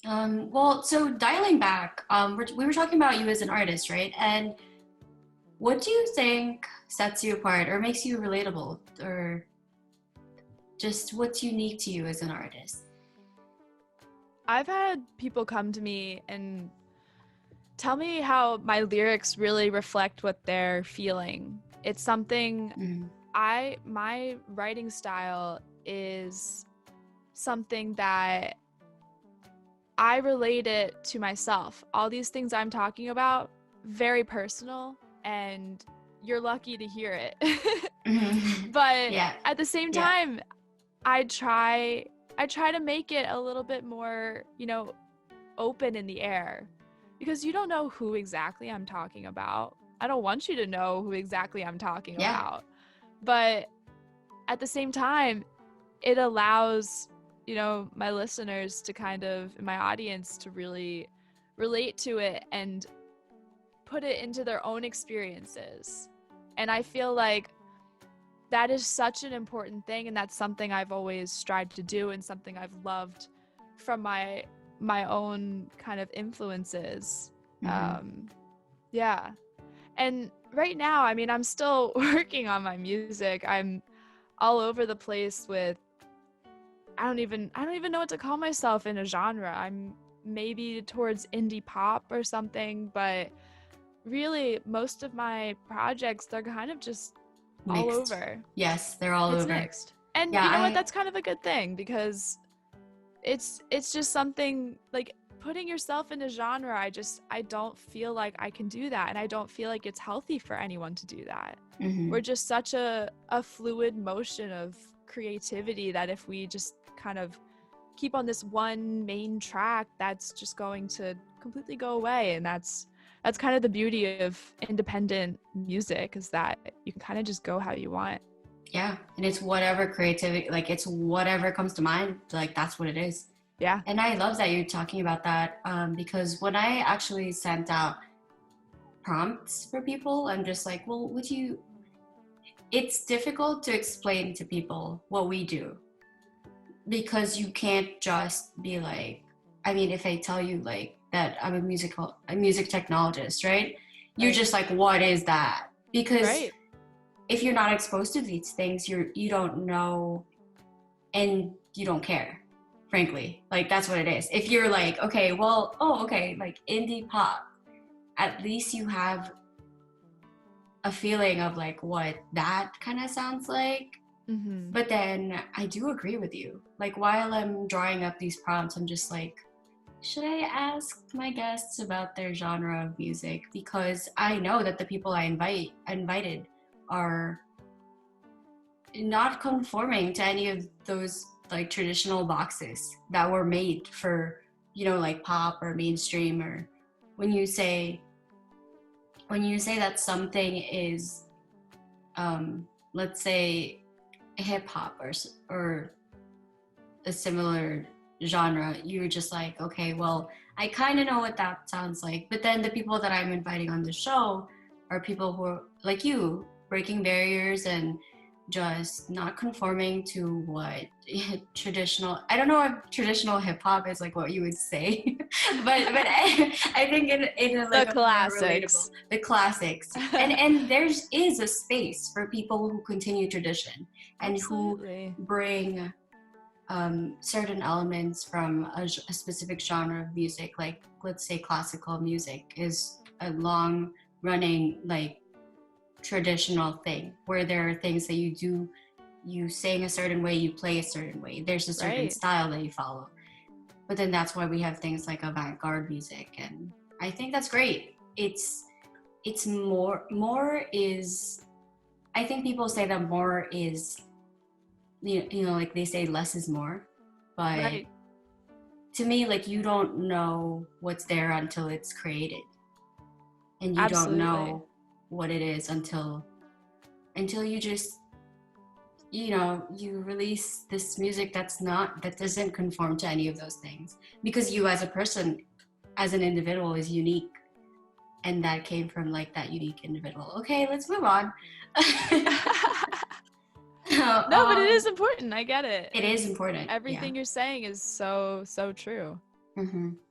Well, so dialing back, we were talking about you as an artist, right? And what do you think sets you apart or makes you relatable, or just what's unique to you as an artist? I've had people come to me and tell me how my lyrics really reflect what they're feeling. It's something Mm, my writing style is something that I relate it to myself. All these things I'm talking about, very personal, and you're lucky to hear it. mhm. But Yeah, at the same yeah, time, I try I try to make it a little bit more, open in the air because you don't know who exactly I'm talking about. I don't want you to know who exactly I'm talking yeah. about. But at the same time, it allows, my listeners to kind of, my audience to really relate to it and put it into their own experiences. And I feel like that is such an important thing, and that's something I've always strived to do and something I've loved from my own kind of influences. Hmm. Um, yeah. And right now, I mean, I'm still working on my music. I'm all over the place with I don't even know what to call myself in a genre. I'm maybe towards indie pop or something, but really most of my projects they're kind of just all Mixed. over. Yes, they're all It's over. mixed. And Yeah, you know what? That's kind of a good thing because it's just something like putting yourself in a genre. I don't feel like I can do that, and I don't feel like it's healthy for anyone to do that. hmm We're just such a fluid motion of creativity that if we just kind of keep on this one main track, that's just going to completely go away. And that's kind of the beauty of independent music, is that you can kind of just go how you want. yeah, and it's whatever creativity, like it's whatever comes to mind, like that's what it is. Yeah. And I love that you're talking about that, because when I actually sent out prompts for people, I'm just like, well, would you? It's difficult to explain to people what we do because you can't just be like, I mean, if I tell you like that I'm a music technologist, right? You're Right. just like, what is that? Because Right. if you're not exposed to these things, you don't know and you don't care, frankly. Like that's what it is. If you're like, okay, well, oh, okay, like indie pop, at least you have a feeling of like what that kind of sounds like. Mm-hmm. But then I do agree with you. Like while I'm drawing up these prompts, I'm just like, should I ask my guests about their genre of music? Because I know that the people invited are not conforming to any of those like traditional boxes that were made for, like pop or mainstream. Or when you say when you say that something is, let's say, hip hop or a similar genre, you're just like, okay, well, I kind of know what that sounds like. But then the people that I'm inviting on the show are people who are like you, breaking barriers and just not conforming to what traditional, I don't know if traditional hip hop is like what you would say, but I think in a, The like a more relatable, classics. the classics. And there's is a space for people who continue tradition and who Absolutely. bring certain elements from a specific genre of music, like let's say classical music is a long running like traditional thing where there are things that you do, you sing a certain way, you play a certain way, there's a certain Right. style that you follow. But then that's why we have things like avant-garde music, and I think that's great. It's more is, I think people say that more is, like they say less is more, but Right. to me, like you don't know what's there until it's created, and you don't Absolutely. know what it is until you just, you release this music that doesn't conform to any of those things, because you as a person, as an individual, is unique, and that came from like that unique individual. Okay, let's move on. No, but it um is important. I get it. it is And important, yeah. everything you're saying is so, so true. Mm-hmm.